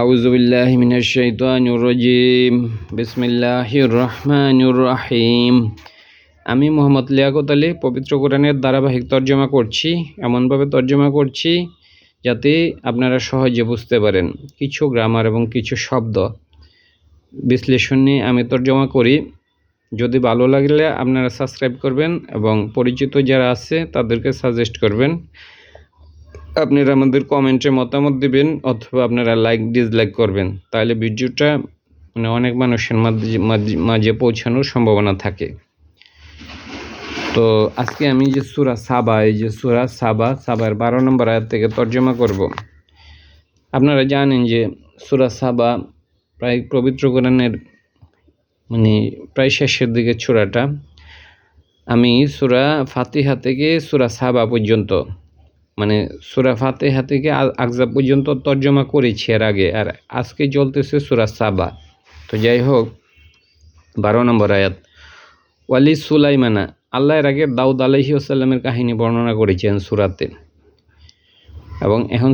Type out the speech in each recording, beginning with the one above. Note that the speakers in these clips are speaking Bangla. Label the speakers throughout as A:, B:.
A: আউযু বিল্লাহি মিনাশ শাইতানির রাজিম। বিসমিল্লাহির রহমানির রহিম। আমি মোহাম্মদ লিয়াকত আলী পবিত্র কোরআনের ধারাবাহিক তর্জমা করছি। এমনভাবে তর্জমা করছি যাতে আপনারা সহজে বুঝতে পারেন। কিছু গ্রামার এবং কিছু শব্দ বিশ্লেষণ নিয়ে আমি তর্জমা করি। যদি ভালো লাগলে আপনারা সাবস্ক্রাইব করবেন এবং পরিচিত যারা আছে তাদেরকে সাজেস্ট করবেন। আপনারা আমাদের কমেন্টে মতামত দিবেন অথবা আপনারা লাইক ডিসলাইক করবেন, তাহলে ভিডিওটা অনেক মানুষের মাঝে পৌঁছানোর সম্ভাবনা থাকে। তো আজকে আমি যে সূরা সাবা, এই যে সূরা সাবার 12 নম্বর আয়াত থেকে তর্জমা করব। আপনারা জানেন যে সূরা সাবা প্রায় পবিত্র কোরআনের প্রায় শেষের দিকে সূরাটা। আমি সূরা ফাতিহা থেকে সূরা সাবা পর্যন্ত সূরা ফাতিহা থেকে আহজাব পর্যন্ত তর্জমা করেছি এর আগে, আর আজকে চলতেছে সূরা সাবা। তো যাই হোক, 12 নম্বর আয়াত। ওয়ালি সুলাইমানা, আল্লাহ এর আগে দাউদ আলাইহিস সালামের কাহিনী বর্ণনা করেছেন সূরাতে, এবং এখন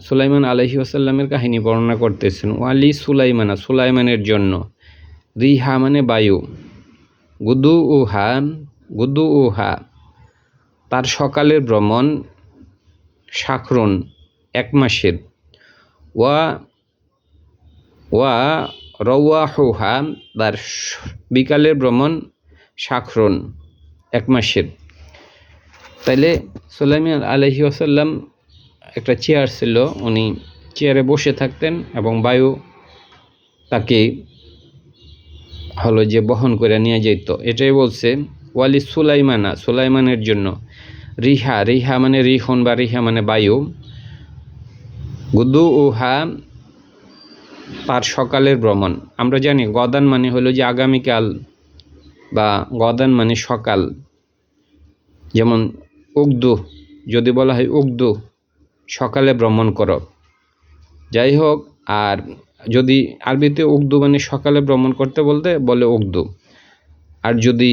A: সুলাইমান আলাইহিস সালামের কাহিনী বর্ণনা করতেছেন। ওয়ালি সুলাইমানা, সুলাইমানের জন্য। রিহা মানে বায়ু, গুদু উহা তার সকালের ভ্রমণ, শাখরুন 1 মাসের, ওয়া রওয়াহুহা তার বিকালের ভ্রমণ, শাখরুন 1 মাসের। তাইলে সুলাইমান আলাইহিস সালাম একটা চেয়ার ছিল, উনি চেয়ারে বসে থাকতেন এবং বায়ু তাকে বহন করে নিয়ে যেত। এটাই বলছে ওয়ালি সুলাইমানা, সুলাইমানের জন্য। রিহা মানে রিহন বা রিহা মানে বায়ু, গুদু উহা তার সকালের ভ্রমণ। আমরা জানি গদান মানে হলো যে আগামীকাল, বা গদান মানে সকাল। যেমন উগদু, যদি বলা হয় উগদু সকালে ভ্রমণ করো। যাই হোক, আর যদি আরবিতে উগদু মানে সকালে ভ্রমণ করতে বলে উগদু। আর যদি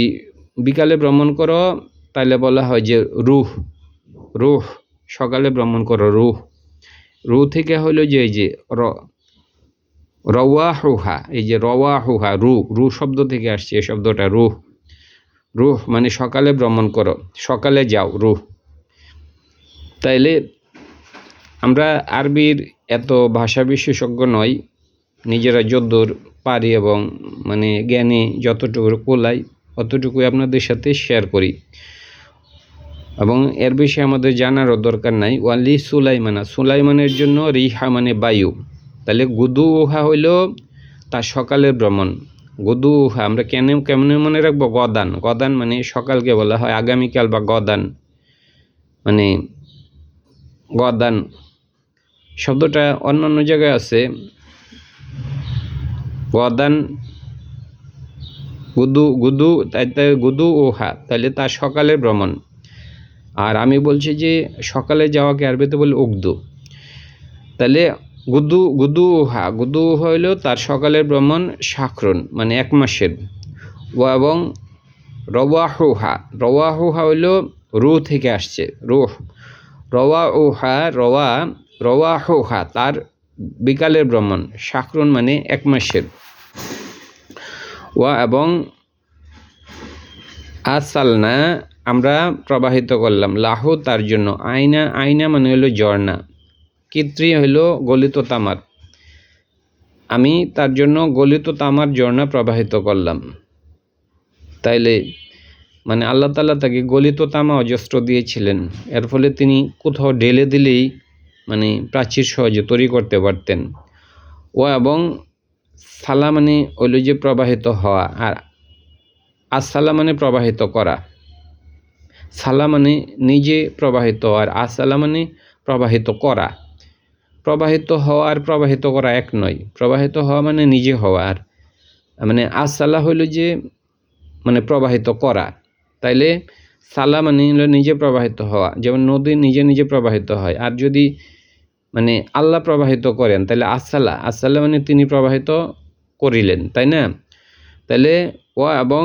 A: বিকালে ভ্রমণ করো তাহলে বলা হয় যে রুহ সকালে ভ্রমণ করো। রুহ থেকে হলো যে এই যে রওয়াহুহা, এই যে রওয়াহুহা রুহ শব্দ থেকে আসছে এই শব্দটা। রুহ মানে সকালে ভ্রমণ করো, সকালে যাও, রুহ। তাইলে আমরা আরবির এত ভাষা বিশেষজ্ঞ নই, নিজেরা যদ্দূর পারি এবং জ্ঞানে যতটুকু কোলাই অতটুকুই আপনাদের সাথে শেয়ার করি, এবং এর বেশি আমাদের জানারও দরকার নাই। ওয়ালি সুলাইমানা, সুলাইমানের জন্য। রিহা মানে বায়ু। তাহলে গুদু উহা হইল তার সকালের ভ্রমণ। গুদু উহা আমরা কেমনে মনে রাখবো? গদান মানে সকালকে বলা হয় আগামীকাল, বা গদান গদান শব্দটা অন্যান্য জায়গায় আছে গদান, গুদু উহা, তাহলে তার সকালের ভ্রমণ। আর আমি বলছি যে সকালে যাওয়াকে আরবিতে বলে উগদু। তাহলে গুদু উহা হইল তার সকালের ভ্রমণ, শাখরুন 1 মাসের। এবং রওয়াহুহা হইল রুহ থেকে আসছে, রুহ। রওয়াহুহা তার বিকালের ভ্রমণ, শাখরুন 1 মাসের। এবং আসালনা আমরা প্রবাহিত করলাম, লাহু তার জন্য। আইনা মানে হলো ঝর্ণা, কিত্রি হইল গলিত তামার। আমি তার জন্য গলিত তামার ঝর্ণা প্রবাহিত করলাম। তাইলে আল্লাহ তাআলা তাকে গলিত তামা অজস্র দিয়েছিলেন, এর ফলে তিনি কোথাও ঢেলে দিলেই প্রাচীর সহজে তৈরি করতে পারতেন। এবং সালা মানে হইল যে প্রবাহিত হওয়া, আর আসসালা মানে প্রবাহিত করা। সালা মানে নিজে প্রবাহিত, আর আসসালা মানে প্রবাহিত করা। প্রবাহিত হওয়া আর প্রবাহিত করা এক নয়। প্রবাহিত হওয়া মানে নিজে হওয়া, আর আসসালা হইল যে প্রবাহিত করা। তাইলে সালা মানে হলো নিজে প্রবাহিত হওয়া, যেমন নদী নিজে প্রবাহিত হয়। আর যদি আল্লাহ প্রবাহিত করেন তাহলে আসসালা মানে তিনি প্রবাহিত করিলেন, তাই না? তাহলে এবং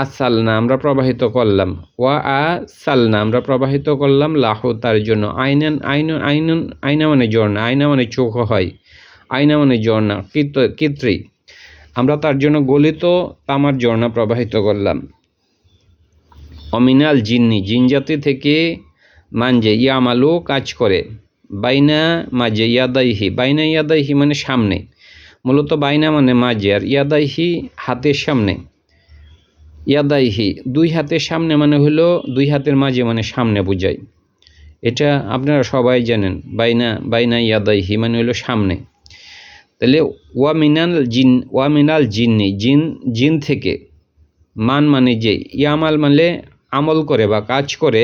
A: আসালনা আমরা প্রবাহিত করলাম, ওয়া আ সালনা আমরা প্রবাহিত করলাম লাহু তার জন্য, আইনান আইনুন আইনুন আইনা মানে ঝর্ণা, আইনা মানে চোখ হয়, আইনা মানে ঝর্ণা, কিত্রি আমরা তার জন্য গলিত তামার ঝর্ণা প্রবাহিত করলাম। অমিনাল জিন্নি জিন জাতি থেকে মানজে ইয়ামালু কাজ করে, বাইনা মাঝে ইয়াদাইহি, বাইনা ইয়াদাইহি মানে সামনে, মূলত বাইনা মানে মাঝে, আর ইয়াদাইহি হাতের সামনে, ইয়াদাইহি দুই হাতের সামনে মানে হলো দুই হাতের মাঝে মানে সামনে বোঝায়। এটা আপনারা সবাই জানেন, বাইনা ইয়াদাইহি মানে হলো সামনে। তাহলে ওয়ামিনাল জিন্নি জিন থেকে, মান মানে যে, ইয়ামাল মানে আমল করে বা কাজ করে,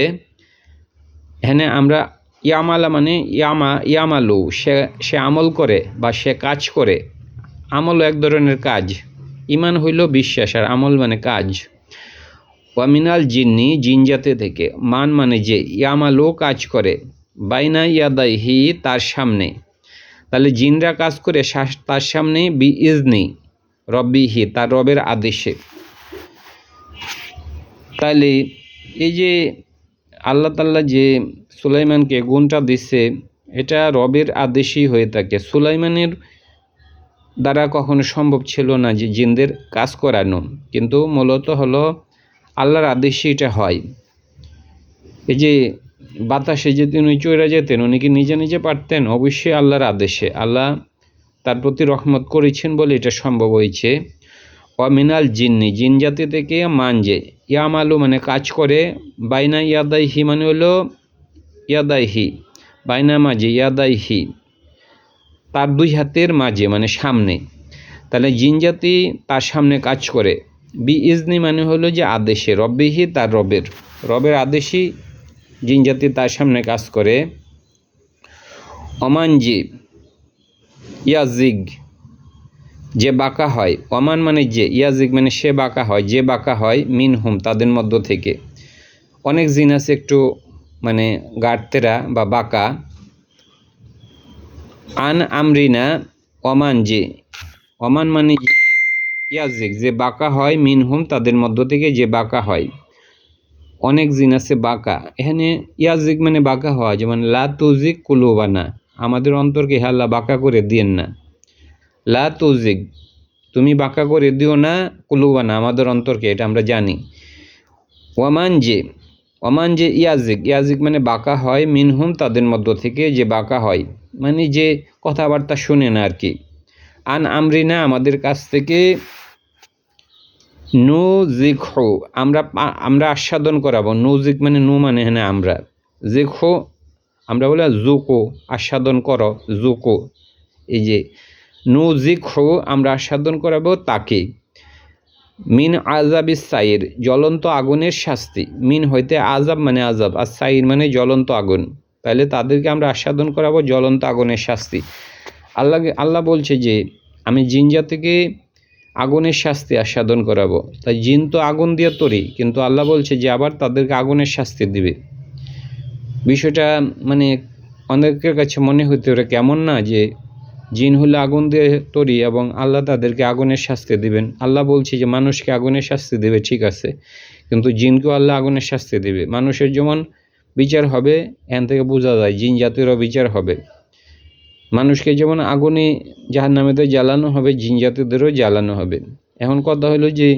A: এখানে আমরা ইয়ামালা মানে ইয়ামালু সে আমল করে বা সে কাজ করে। আমল এক ধরনের কাজ, ইমান হইল বিশ্বাস আর আমল মানে কাজ। ওয়ামিনাল জিন্নি জিন জাতি থেকে, মান মানে যে, ইয়ামালু কাজ করে, বাইনা ইয়াদাইহি তার সামনে। তাহলে জিনরা কাজ করে তার সামনে, বি ইজনি রব্বিহি তার রবের আদেশে। তাহলে এই যে আল্লাহ তাআলা যে সুলাইমানকে গুণটা দিচ্ছে, এটা রবের আদেশই হয়ে থাকে। সুলাইমানের দ্বারা কখনো সম্ভব ছিল না যে জিনদের কাজ করানো, কিন্তু মূলত হলো আল্লাহর আদেশই এটা হয়। এই যে বাতাসে যে তিনি চড়ে যেতেন, উনি কি নিজে নিজে পারতেন? অবশ্যই আল্লাহর আদেশে, আল্লাহ তার প্রতি রহমত করেছেন বলে এটা সম্ভব হয়েছে। অমিনাল জিন্নি জিন জাতি থেকে, মানজে ইয়ামালু মানে কাজ করে, বাইনা ইয়াদাইহি মানে হলো ইয়াদাইহি, বাইনা মাঝে ইয়াদাইহি তার দুই হাতের মাঝে মানে সামনে। তাহলে জিন জাতি তার সামনে কাজ করে, বি ইজনি মানে হলো যে আদেশে, রব্বিহি তার রবের আদেশই জিন জাতি তার সামনে কাজ করে। অমান যে ইয়াজিগ যে বাঁকা হয়, অমান মানে যে, ইয়াজিগ মানে সে বাঁকা হয়, যে বাঁকা হয়, মিনহুম তাদের মধ্য থেকে। অনেক জিন আছে একটু মানে গাড়তেরা বা বাঁকা। আন আমরিনা অমান যে, অমান মানে ইয়াজিগ যে বাঁকা হয়, মিনহুম তাদের মধ্য থেকে যে বাঁকা হয়। অনেক জিন আছে বাঁকা, এখানে ইয়াজিগ মানে বাঁকা হওয়া, যেমন লা তুজিগ কুলুবানা আমাদের অন্তরকে হে আল্লাহ বাঁকা করে দিয়েন না, লা তুজিগ তুমি বাঁকা করে দিও না, কুলুবানা আমাদের অন্তরকে, এটা আমরা জানি। ওয়ামান যে ইয়াজিগ মানে বাঁকা হয়, মিনহুম তাদের মধ্য থেকে যে বাঁকা হয়, মানে যে কথাবার্তা শুনে না আর কি। আন আমরিনা আমাদের কাছ থেকে, নুজিখু আমরা আস্বাদন করাবো, নুজিক মানে নু মানে হ্যাঁ আমরা, জিখু আমরা বলে জুকু আস্বাদন করো, জুকু এই যে নুজিখু আমরা আস্বাদন করাবো তাকে, মিন আজাবিস সাইর জ্বলন্ত আগুনের শাস্তি, মিন হইতে আজাব মানে আজাব, আর সাইর মানে জ্বলন্ত আগুন। তাহলে তাদেরকে আমরা আস্বাদন করাবো জ্বলন্ত আগুনের শাস্তি। আল্লাহ বলছে যে আমি জিন জাতিকে আগুনের শাস্তি আস্বাদন করাবো। তাই জিন তো আগুন দিয়ে তৈরি, কিন্তু আল্লাহ বলছে যে আবার তাদেরকে আগুনের শাস্তি দিবে। বিষয়টা মানে অনেকের কাছে মনে হতে পারে কেমন না, যে জিন হলে আগুন দিয়ে তৈরি এবং আল্লাহ তাদেরকে আগুনের শাস্তি দিবেন। আল্লাহ বলছে যে মানুষকে আগুনের শাস্তি দেবে, ঠিক আছে, কিন্তু জিনকেও আল্লাহ আগুনের শাস্তি দেবে। মানুষের যেমন বিচার হবে, এখান থেকে বোঝা যায় জিন জাতিরও বিচার হবে। মানুষকে যেমন আগুনে জাহান্নামেতে জ্বালানো হবে, জিন জাতিদেরও জ্বালানো হবে। এখন কথা হলো যে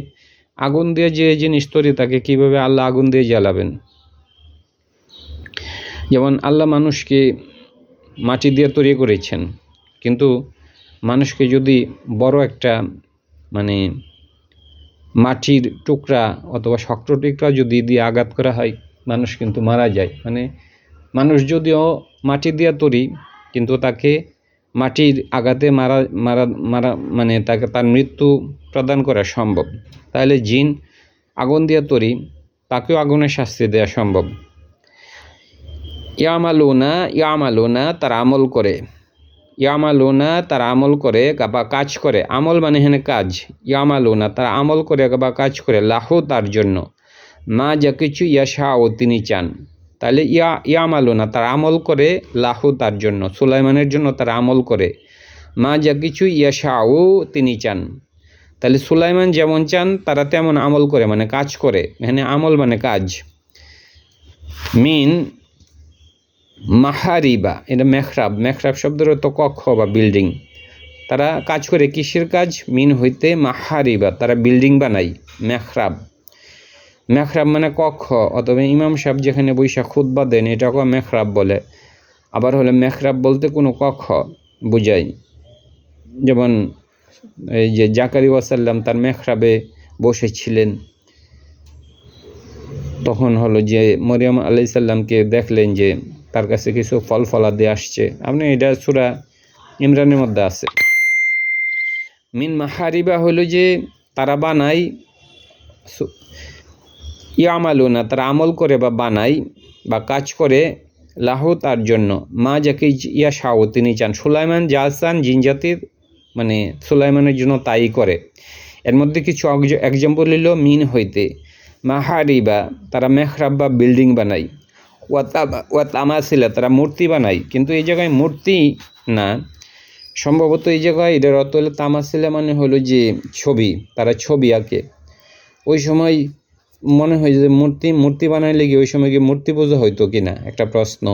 A: আগুন দিয়ে যে জিনিস তৈরি, তাকে কীভাবে আল্লাহ আগুন দিয়ে জ্বালাবেন? যেমন আল্লাহ মানুষকে মাটি দিয়ে তৈরি করেছেন, কিন্তু মানুষকে যদি বড় একটা মানে মাটির টুকরা অথবা শক্ত টুকরা যদি দিয়ে আঘাত করা হয়, মানুষ কিন্তু মারা যায়। মানে মানুষ যদিও মাটি দিয়ে তৈরি, কিন্তু তাকে মাটির আঘাতে মারা মারা মারা মানে তাকে তার মৃত্যু প্রদান করা সম্ভব। তাহলে জিন আগুন দিয়ে তৈরি, তাকেও আগুনের শাস্তি দেওয়া সম্ভব। ইয়ামালুনা তারা আমল করে, ইয়ামালুনা তারা আমল করে বা কাজ করে, আমল মানে এখানে কাজ। ইয়ামালুনা তারা আমল করে বা কাজ করে, লাহু তার জন্য, মা যা কিছু ইয়াশাও তিনি চান। তাহলে ইয়ামালুনা তারা আমল করে, লাহু তার জন্য সুলাইমানের জন্য তারা আমল করে, মা যা কিছু ইয়াশাও তিনি চান। তাহলে সুলাইমান যেমন চান তারা তেমন আমল করে, মানে কাজ করে। এখানে আমল মানে কাজ। মিন মাহারিবা, এটা মেহরাব। মেহরাব শব্দের অর্থ কক্ষ বা বিল্ডিং। তারা কাজ করে কিসের কাজ? মিন হইতে মাহারিবা, তারা বিল্ডিং বানায়। মেহরাব, মেহরাব মানে কক্ষ, অথবা ইমাম সাহেব যেখানে বৈশা খুতবা দেন এটাকে মেহরাব বলে। আবার হলে মেহরাব বলতে কোনো কক্ষ বুঝায়। যেমন এই যে জাকারিয়া ওয়াসাল্লাম তার মেহরাবে বসেছিলেন, তখন হলো যে মরিয়ম আলাইহিস সালামকে দেখলেন যে তার কাছে কিছু ফল ফলাদি আসছে। আপনি এটা সূরা ইমরানের মধ্যে আছে। মিন মাহারিবা হলো যে তারা বানায়, ইয়ামালুনা তারা আমল করে বা বানায় বা কাজ করে, লাহু তার জন্য, মা যাকে ইয়া শাও তিনি চান। সুলাইমান যা চান জিন জাতির, মানে সুলাইমানের জন্য তাই করে। এর মধ্যে কিছু এক্সাম্পল হইল মিন হইতে, মাহারিবা তারা মেহরাব বা বিল্ডিং বানায়, ওয়া তামাসিলা তারা মূর্তি বানায়। কিন্তু এই জায়গায় মূর্তি না, সম্ভবত এই জায়গায় এটার অর্থ হলো তামাসিলা মানে হলো যে ছবি, তারা ছবি আঁকে। ওই সময় মনে হয় যে মূর্তি বানাইলে গিয়ে ওই সময় কি মূর্তি পূজা হইতো কিনা, একটা প্রশ্ন।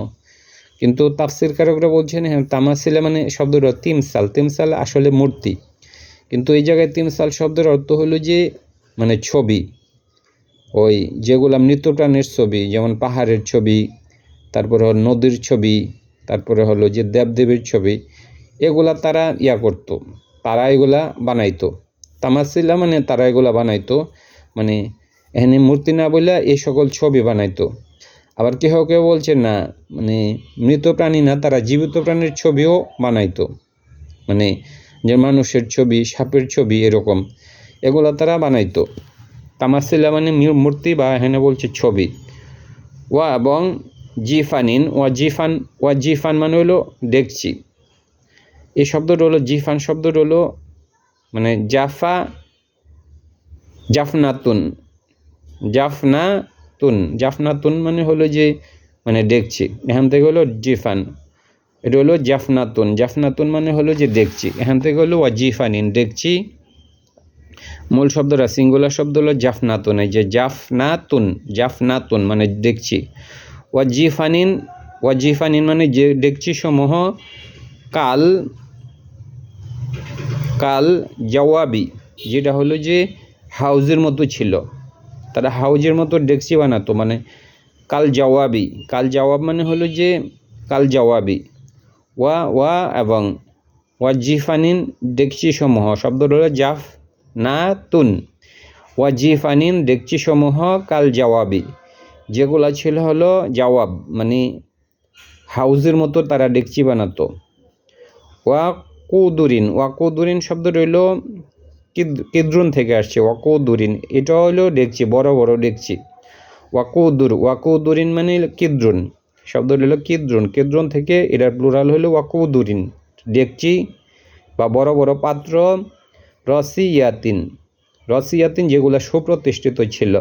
A: কিন্তু তাফসির কারকরা বলছেন হ্যাঁ, তামাসিলা মানে শব্দের তিমসাল, তিমসাল আসলে মূর্তি। কিন্তু এই জায়গায় তিমসাল শব্দের অর্থ হলো যে মানে ছবি, ওই যেগুলো মৃত্যুপ্রাণের ছবি, যেমন পাহাড়ের ছবি, তারপরে নদীর ছবি, তারপরে হলো যে দেবদেবীর ছবি, এগুলা তারা করতো, তারা এগুলা বানাইতো। তামাসিলা মানে তারা এগুলা বানাইতো, মানে এখানে মূর্তি না বলে এই সকল ছবি বানাইতো। আবার কেউ কেউ বলছে না, মানে মৃত প্রাণী না, তারা জীবিত প্রাণীর ছবিও বানাইতো, মানে যে মানুষের ছবি, সাপের ছবি, এরকম এগুলা তারা বানাইতো। তামাসিলা মানে মূর্তি বা এখানে বলছে ছবি। ওয়া এবং জিফানিন, ওয়া জিফান মানে হলো দেখছি। এই শব্দটা হলো জিফান শব্দটা হলো মানে জাফনাতুন মানে হলো যে মানে দেখছি, এখান থেকে হলো জিফান, এটা হলো জাফনাতুন মানে হলো যে দেখছি, এখান থেকে হলো ওয়া জিফানিন দেখছি। মূল শব্দটা সিঙ্গুলার শব্দ হলো জাফনাতুন, এই যে জাফনাতুন মানে দেখছি। ওয়া জিফানিন মানে যে দেখছি সমূহ, কাল জওয়াবি, যেটা হলো যে হাউজের মতো ছিল, তারা হাউজের মতো ডেকচি বানাতো, মানে কাল জওয়াব মানে হলো যে কাল জওয়াবি। ওয়া এবং ওয়া জিফানিন ডেকচি সমূহ, শব্দটা হলো জাফনাতুন। ওয়া জিফানিন ডেকচি সমূহ কাল জওয়াবি, যেগুলা ছিল হলো জওয়াব, মানে হাউজের মতো তারা ডেকচি বানাতো। ওয়াকুদুরিন শব্দ রইল কিদ্রুন থেকে আসছে, ওয়াকুদুরিন এটা হলো ডেকচি, বড় বড় ডেকচি। ওয়াকুদুরিন মানে কিদ্রুন, শব্দ রইল কিদ্রুন থেকে এটার প্লুরাল হলো ওয়াকুদুরিন, ডেকচি বা বড় বড় পাত্র। রসিয়াতিন যেগুলো সুপ্রতিষ্ঠিত ছিল।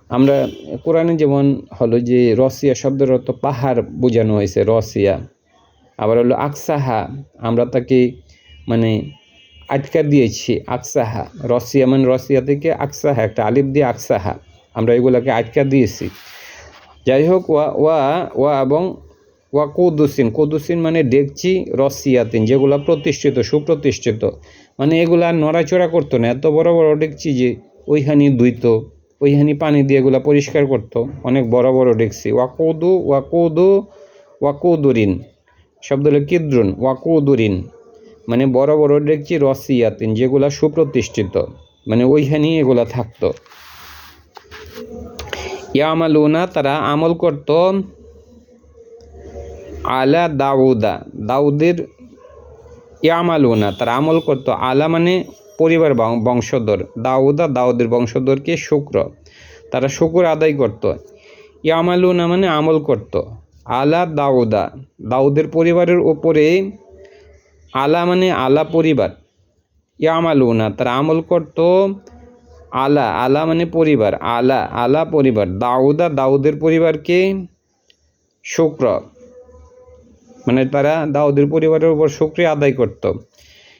A: আমরা কোরআনে যেমন হলো যে রসিয়া শব্দের অর্থ পাহাড় বোঝানো হয়েছে, রসিয়া। আবার হলো আকসাহা, আমরা তাকে মানে আটকা দিয়েছি, আকসাহা। রসিয়া মানে রসিয়া থেকে আকসাহা, একটা আলিফ দিয়ে আকসাহা, আমরা এগুলোকে আটকা দিয়েছি। যাই হোক, ওয়া এবং ওয়া কুদুসিন মানে ডেকচি, রসিয়াতিন যেগুলো প্রতিষ্ঠিত, সুপ্রতিষ্ঠিত, মানে এগুলা নড়াচড়া করতো না, এত বড় বড় ডেকচি যে ওইখানি ধুইতো, ওইখানি পানি দিয়ে এগুলা পরিষ্কার করতো, অনেক বড় বড় ডেকচি। ওয়াকুদুরিন শব্দ হলো কিদ্রুন, ওয়াকুদুরিন মানে বড় বড় ডেকচি, রসিয়াতিন যেগুলা সুপ্রতিষ্ঠিত, মানে ওইখানেই এগুলা থাকতো। ইয়ামালুনা তারা আমল করত, আলা দাউদের, ইয়ামালুনা তারা আমল করত, আলা মানে পরিবার বংশধর, দাউদের বংশধরকে শুক্র, তারা শুক্র আদায় করত। ইয়ামালুনা মানে আমল করত, আলা দাউদের পরিবারের ওপরে, আলা মানে আলা পরিবার, ইয়ামালুনা তারা আমল করত, আলা মানে পরিবার, আলা পরিবার, দাউদের পরিবারকে, শুক্র মানে তারা দাউদের পরিবারের উপর শুক্রিয়া আদায় করত।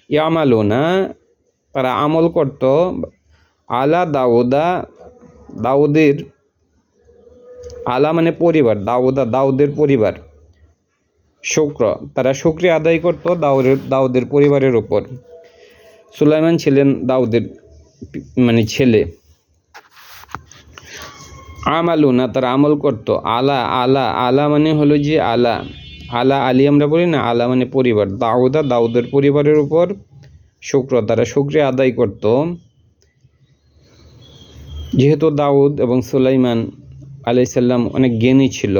A: ইয়ামালুনা তারা আমল করত আলা দাউদা, দাউদের, আলা মানে পরিবার, দাউদের পরিবার, শুক্র, তারা শুকরিয়া আদায় করত দাউদের পরিবারের উপর। সুলাইমান ছিলেন দাউদের মানে ছেলে। আমালুনা, তারা আমল করত আলা, আলা মানে হলো যে আলা আলী আমরা বলি না, আলা মানে পরিবার, দাউদের পরিবারের উপর শুক্র, তারা শুকরিয়া আদায় করত। যেহেতু দাউদ এবং সুলাইমান আলাইহিস সালাম অনেক জ্ঞানী ছিল,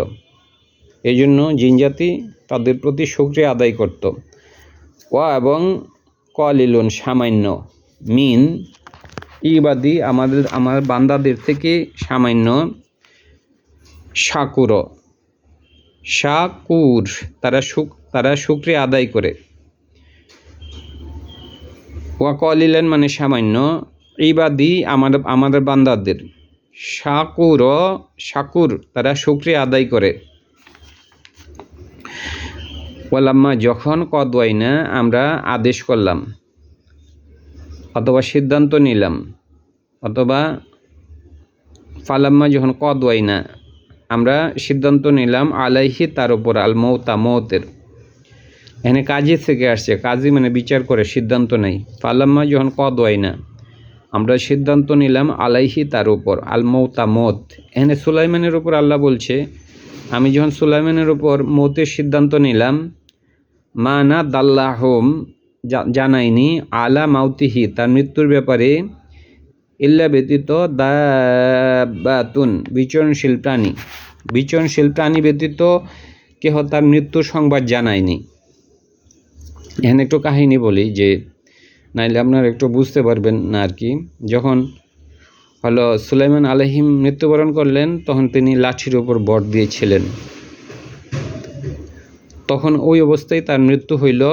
A: এই জন্য জিনজাতি তাদের প্রতি শুকরিয়া আদায় করত। এবং কলিলুন সামান্য, মিন ইবাদি আমার বান্দাদের থেকে সামান্য, শাকুর তারা শুকরিয়া আদায় করে। ওয়া কলিলেন মানে সামান্য, ইবাদি আমাদের বান্দাদের, শাকুর তারা শুকরিয়া আদায় করে। ওয়ালাম্মা যখন কদওয়াইনা আমরা আদেশ করলাম অথবা সিদ্ধান্ত নিলাম, অথবা ফালাম্মা যখন কদওয়াইনা আমরা সিদ্ধান্ত নিলাম, আলাইহি তার উপর, আল মৌতা মৌতের, এখানে কাজী থেকে আসছে, কাজী মানে বিচার করে, সিদ্ধান্ত নেই। ফালাম্মা যখন কদওয়াইনা আমরা সিদ্ধান্ত নিলাম, আলাইহি তার উপর, আল মৌতা মৌত, এখানে সুলাইমানের উপর আল্লাহ বলছে আমি যখন সুলাইমানের উপর মৌতের সিদ্ধান্ত নিলাম, মা না দাল্লাহম জানাইনি, আলা মাউতিহি তার মৃত্যুর ব্যাপারে, ইল্লা ব্যতীত দাবাতুন বিচরণশীল প্রাণী ব্যতীত কেহ তার মৃত্যুর সংবাদ জানায়নি। এখানে একটু কাহিনী বলি, যে নাইলে আপনারা একটু বুঝতে পারবেন না আর কি। যখন হলো সুলাইমান আলাইহিম মৃত্যুবরণ করলেন, তখন তিনি লাঠির উপর বর দিয়েছিলেন, তখন ওই অবস্থায় তার মৃত্যু হইল,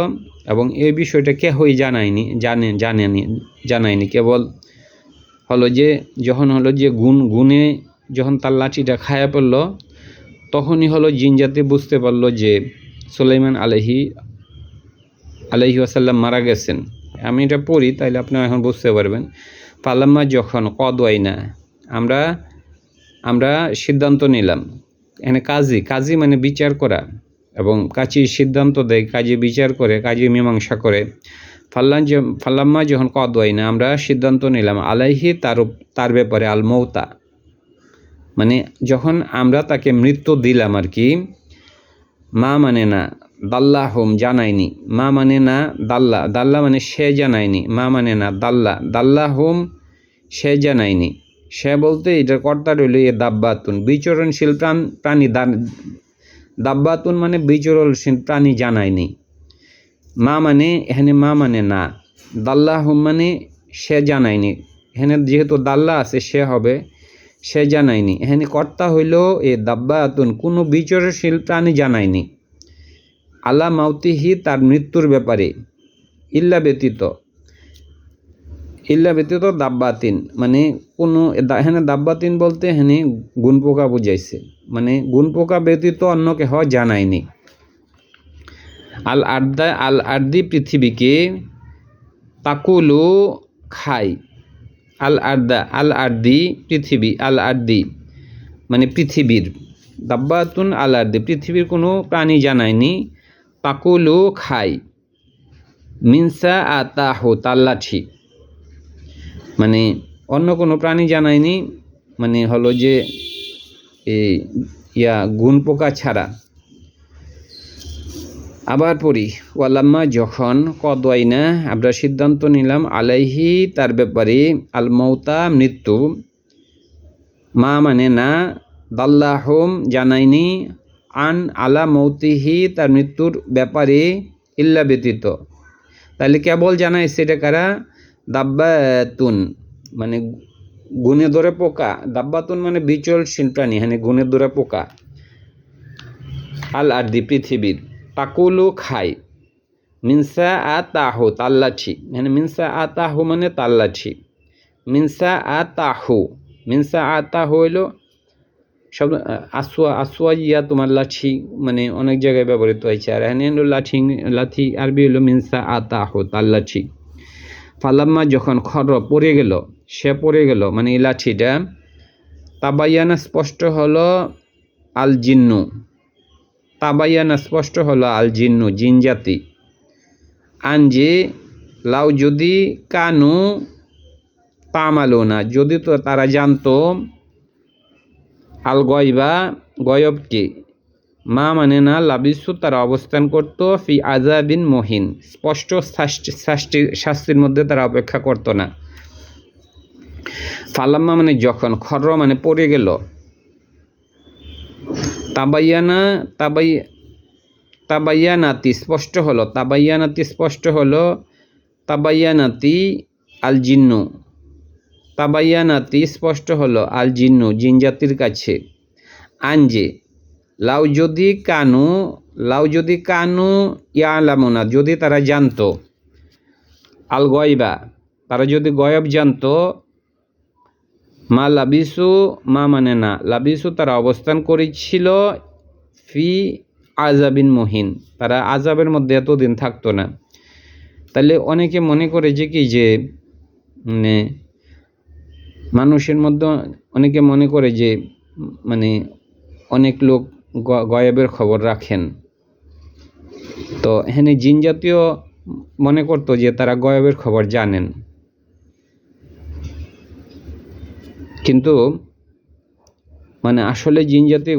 A: এবং এই বিষয়টা কেহই জানায়নি। কেবল হলো যে যখন হলো যে গুণে যখন তার লাঠিটা খায়া পড়ল, তখনই হলো জিনজাতি বুঝতে পারল যে সুলাইমান আলাইহি ওয়াসাল্লাম মারা গেছেন। আমি এটা পড়ি, তাইলে আপনারা এখন বুঝতে পারবেন। ফালাম্মা যখন কদওয়াইনা আমরা সিদ্ধান্ত নিলাম, এখানে কাজী মানে বিচার করা, এবং কাজী সিদ্ধান্ত দেয়, কাজী বিচার করে, কাজী মীমাংসা করে। ফালাম্মা যখন কদওয়াইনা আমরা সিদ্ধান্ত নিলাম, আলাইহি তার ব্যাপারে, আল মৌতা মানে যখন আমরা তাকে মৃত্যু দিলাম আর কি। মা মানে না, দাল্লাহুম জানায়নি, মা মানে না, দাল্লা মানে সে জানায়নি, মা মানে না, দাল্লাহুম সে জানায়নি। সে বলতে এটার কর্তা রইল এ দাব্বাতুন বিচরণশীল প্রাণী, দাব্বাতুন মানে বিচরণশীল প্রাণী জানায়নি। মা মানে এখানে মা মানে না, দাল্লাহুম মানে সে জানায়নি, এখানে যেহেতু দাল্লা আছে সে হবে, সে জানায়নি। এখানে কর্তা হইল এ দাব্বাতুন কোনো বিচরণশীল প্রাণী জানায়নি, আলা মাউতিহি তার মৃত্যুর ব্যাপারে, ইল্লা ব্যতীত দাব্বাতিন মানে কোনো, এখানে দাব্বাতিন বলতে এখানে গুণ পোকা বুঝাইছে, মানে গুণ পোকা ব্যতীত অন্য কেহ জানায়নি। আল আর্দি পৃথিবীকে, তাকুলু খাই, আল আর্দি পৃথিবী, আল আর্দি মানে পৃথিবীর, দাব্বাতুন আল আর্দি পৃথিবীর কোনো প্রাণী জানায়নি, তাকুলু খাই, মিনসা আতাহু তার লাঠি, মানে অন্য কোনো প্রাণী জানায়নি, মানে হলো যে গুণ পোকা ছাড়া। আবার পড়ি, ওয়ালাম্মা যখন কদওয়াইনা আমরা সিদ্ধান্ত নিলাম, আলাইহি তার ব্যাপারে, আল মৌতা মৃত্যু, মা মানে না, দাল্লাহুম জানায়নি, আন আলা মৌতিহি তার মৃত্যুর ব্যাপারে, ইল্লা ব্যতীত, তাহলে কেবল জানাইছে এটা কারা, দাব্বাতুন মানে গুণে ধরে পোকা, দাব্বাতুন মানে বিচরণশীল প্রাণী, মানে গুণে ধরে পোকা, আল আর্দি পৃথিবীর, তাকুলু খাই, মিনসা আতাহু তাল্লাঠি, মানে মিনসা আতাহু মানে তাল্লাঠি, মিনসা আতাহু হইল সব আসুয়া ইয়া তোমার লাঠি, মানে অনেক জায়গায় ব্যবহৃত হয়েছে। আর এখানে হলো লাঠি আরবি হলো মিনসা আতাহু তাল্লাঠি। ফালাম্মা যখন খর পড়ে গেল, সে পড়ে গেল মানে এই লাঠিটা, তাবাইয়ানা স্পষ্ট হলো আল জিন্নু, তাবাইয়ানা স্পষ্ট হলো আল জিন্নু জিন জাতি, আনজি লাউ যদি কানু তামালো না যদি তো তারা জানতো, আল গয়বা গয়বকে, মা মানে না লাবিসু তারা অবস্থান করতো, ফি আজাবিন মহিন স্পষ্ট শাস্তির মধ্যে তারা অপেক্ষা করতো না। ফালাম্মা মানে যখন, খর মানে পড়ে গেল, তাবাইয়ানা তাবাইয়ানাতি স্পষ্ট হলো, তাবাইয়ানাতি স্পষ্ট হলো, তাবাইয়ানাতি আল জিন্নু, তাবাইয়ানাতি স্পষ্ট হলো আল জিন্নু জিন জাতির কাছে, আনজে লাউ যদি কানু ইয়ালামুনা যদি তারা জানতো, আল গয়বা তারা যদি গয়ব জানতো, মা লাবিসু মা মানে না লাবিসু তারা অবস্থান করেছিল, ফি আজাবিন মহিন তারা আজাবের মধ্যে এতদিন থাকতো না। তাহলে অনেকে মনে করে যে কি যে মানে মানুষের মধ্যে অনেকে মনে করে যে মানে অনেক লোক গয়েবের খবর রাখেন, তো এখানে জিন জাতীয় মনে করতো যে তারা গয়েবের খবর জানেন, কিন্তু মানে আসলে জিন জাতি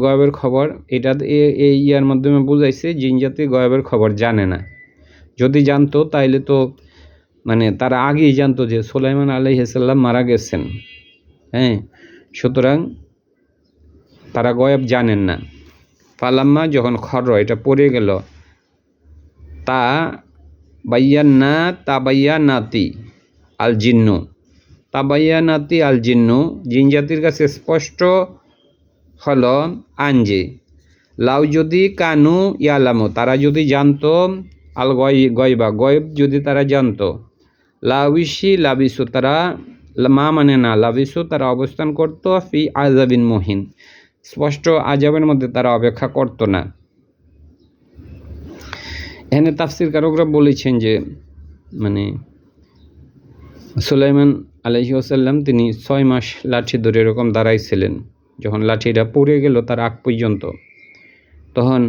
A: গয়েবের খবর এটা এই ইয়ার মাধ্যমে বুঝাইছে জিন জাতি গয়েবের খবর জানে না। যদি জানতো তাইলে তো মানে তারা আগেই জানতো যে সুলাইমান আলাইহিস সালাম মারা গেছেন। হ্যাঁ, সুতরাং তারা গয়েব জানেন না। ফালাম্মা যখন খর এটা পড়ে গেল, তা বাইয়ান্না তাবাইয়ানাতি আল জিন্নু, তাবাইয়ানাতি আল জিন্নু জিন জাতির কাছে স্পষ্ট হলো, আনজে লাউ যদি কানু ইয়ালামু তারা যদি জানতো, আল গয়বা গয়েব যদি তারা জানতো, লাবিসু তারা মা মানে না লাবিসু তারা অবস্থান করত, ফি আজাবিন মহিন স্পষ্ট আজাবের মধ্যে তারা অপেক্ষা করতো না। এখানে তাফসির কারকরা বলেছেন যে মানে সুলাইমান আলাইহিস সালাম তিনি 6 মাস লাঠি ধরে এরকম দাঁড়াইছিলেন, যখন লাঠিটা পড়ে গেল তার আগ পর্যন্ত, তখন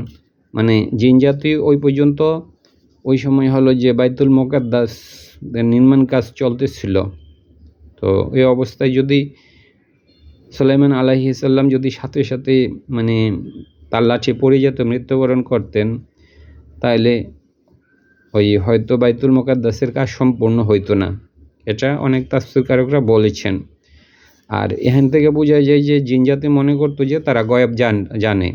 A: মানে জিন জাতি ওই পর্যন্ত ওই সময় হলো যে বাইতুল মুকাদ্দাস নির্মাণ কাজ চলতেছিল। তো এই অবস্থায় যদি সুলাইমান আলাইহিস সালাম যদি সাথে সাথে মানে তার লাঠি পড়ে যেত, মৃত্যুবরণ করতেন, তাহলে ওই হয়তো বাইতুল মুকাদ্দাসের কাজ সম্পূর্ণ হইতো না। এটা অনেক তাফসীরকারকরা বলেছেন। আর এখান থেকে বোঝা যায় যে জিন জাতি মনে করতো যে তারা গয়েব জানে,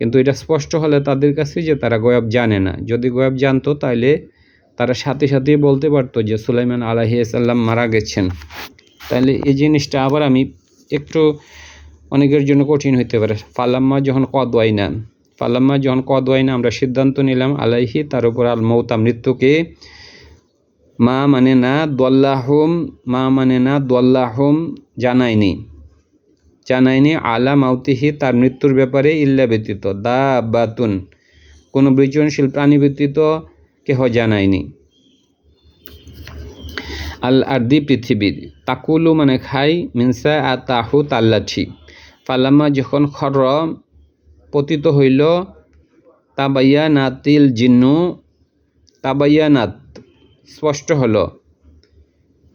A: কিন্তু এটা স্পষ্ট হলে তাদের কাছে যে তারা গয়েব জানে না। যদি গয়েব জানতো তাহলে তারা সাথে সাথেই বলতে পারতো যে সুলাইমান আলাইহিস সালাম মারা গেছেন। তাহলে এই জিনিসটা আবার আমি একটু অনেকের জন্য কঠিন হইতে পারে। ফালাম্মা যখন কদওয়াইনা আমরা সিদ্ধান্ত নিলাম, আলাইহি তার উপর আল মৌতা মৃত্যুকে, মা মানে না দোয়াল্লাহুম জানায়নি আলা মাউতিহি তার মৃত্যুর ব্যাপারে, ইল্লা ব্যতীত দাবাতুন কোনো বিচরণশীল প্রাণী ব্যতীত কেহ জানায়নি, আল আরদি পৃথিবীর, তাকুলু মানে খাই, মিনসা আতাহু তার লাঠি, ফালাম্মা যখন খর পতিত হইল, তাবাইয়ানাতিল জিন্নু তাবাইয়ানাত স্পষ্ট হলো,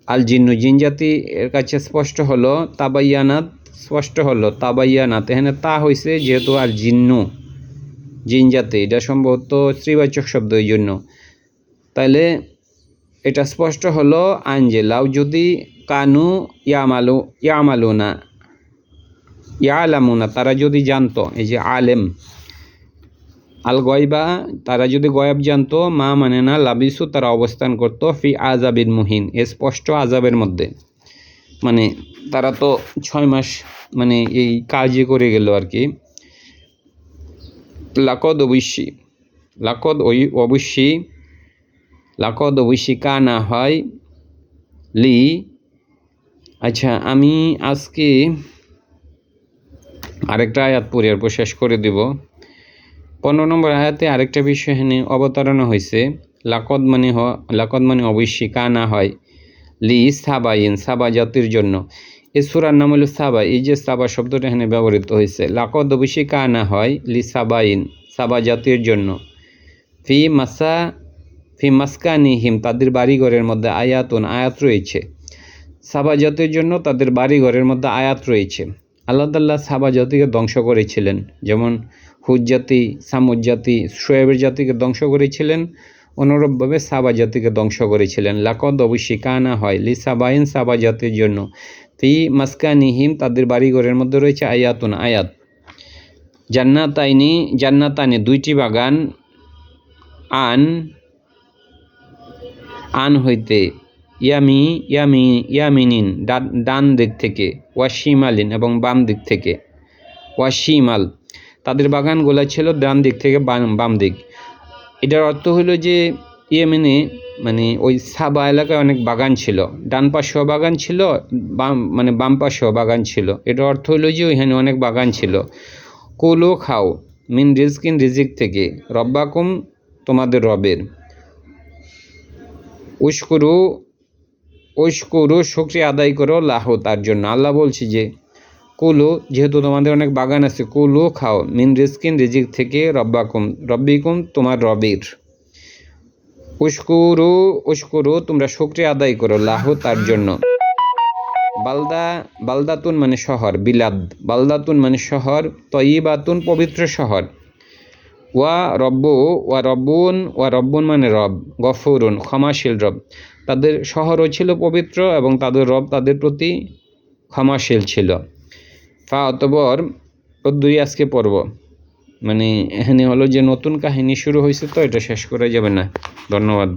A: আল জিন্নু জিন জাতি এর কাছে স্পষ্ট হলো, তাবাইয়ানাত স্পষ্ট হলো, তাবাইয়ানাত এখানে তা হয়েছে যেহেতু আর জিন্নু জিন জাতি এটা সম্ভবত স্ত্রীবাচক শব্দ, এই জন্য তাইলে এটা স্পষ্ট হলো, আনজে লাউ যদি কানু ইয়ালামুনা তারা যদি জানতো, এই যে আলেম আল গয়বা তারা যদি গয়েব জানতো, মা মানে না লাবিসু তারা অবস্থান করতো, ফি আজাবিন মুহিন এ স্পষ্ট আজাবের মধ্যে। মানে তারা তো 6 মাস মানে এই কাজই করে গেল আর কি। লাকদ অবশ্যই কানা হয় লি। আচ্ছা, আমি আজকে আরেকটা আয়াত পড়ে এরপর শেষ করে দেব। 15 নম্বর আয়াতে আরেকটা বিষয় এখানে অবতারণা হয়েছে, লাকদ মানে অবশ্যই, কানা হয় লি সাবাইন সাবা জাতির জন্য। এই সূরার নাম হলো সাবা। এই যে সাবা শব্দটা এখানে ব্যবহৃত হয়েছে, লাকদ অবশ্যই কানা হয় লি সাবাইন সাবা জাতির জন্য। ফি মাসকানিহিম তাদের বাড়িঘরের মধ্যে আয়াত রয়েছে। সাবা জাতির জন্য তাদের বাড়িঘরের মধ্যে আয়াত রয়েছে। আল্লাহ তাআলা সাবা জাতিকে ধ্বংস করেছিলেন, যেমন হুদ জাতি, সামুদ জাতি, শোয়েবের জাতিকে ধ্বংস করেছিলেন, অনুরূপভাবে সাবা জাতিকে ধ্বংস করেছিলেন। লাকদ অবশ্যই কানা হয় লি সাবাইন সাবা জাতির জন্য। ফি মাসকানিহিম তাদের বাড়িঘরের মধ্যে রয়েছে আয়াত। জান্নাতানি দুইটি বাগান, আন হইতে, ইয়ামিনিন ডান দিক থেকে, ওয়াশিমালিন এবং বাম দিক থেকে। ওয়াশিমাল তাদের বাগানগুলো ছিল ডান দিক থেকে বাম দিক। এটার অর্থ হলো যে ইয়েমেনে মানে ওই সাবা এলাকায় অনেক বাগান ছিল, ডান পাশেও বাগান ছিল, বাম পাশেও বাগান ছিল। এটার অর্থ হলো যে ওইখানে অনেক বাগান ছিল। কুলু খাও, মিন রিজকিন রিজিক থেকে, রব্বাকুম তোমাদের রবের, উশকুরু শুকরিয়া আদায় করো, লাহু তার জন্য। আল্লাহ বলছি যে কুলু, যেহেতু তোমাদের অনেক বাগান আছে, কুলু খাও, মিন রিজকিন রিজিক থেকে, রব্বিকুম তোমার রবের, উশকুরু তোমরা শুকরিয়া আদায় করো, লাহু তার জন্য। বালদাতুন মানে শহর, বিলাদ, বালদাতুন মানে শহর, তয়িবাতুন পবিত্র শহর, ওয়া রব্বুন মানে রব, গফুরুন ক্ষমাশীল রব। তাদের শহরও ছিল পবিত্র এবং তাদের রব তাদের প্রতি ক্ষমাশীল ছিল। অতঃপর দুই আজকে পড়ব, মানে এখানে হলো যে নতুন কাহিনী শুরু হয়েছে, তো এটা শেষ করা যাবে না। ধন্যবাদ।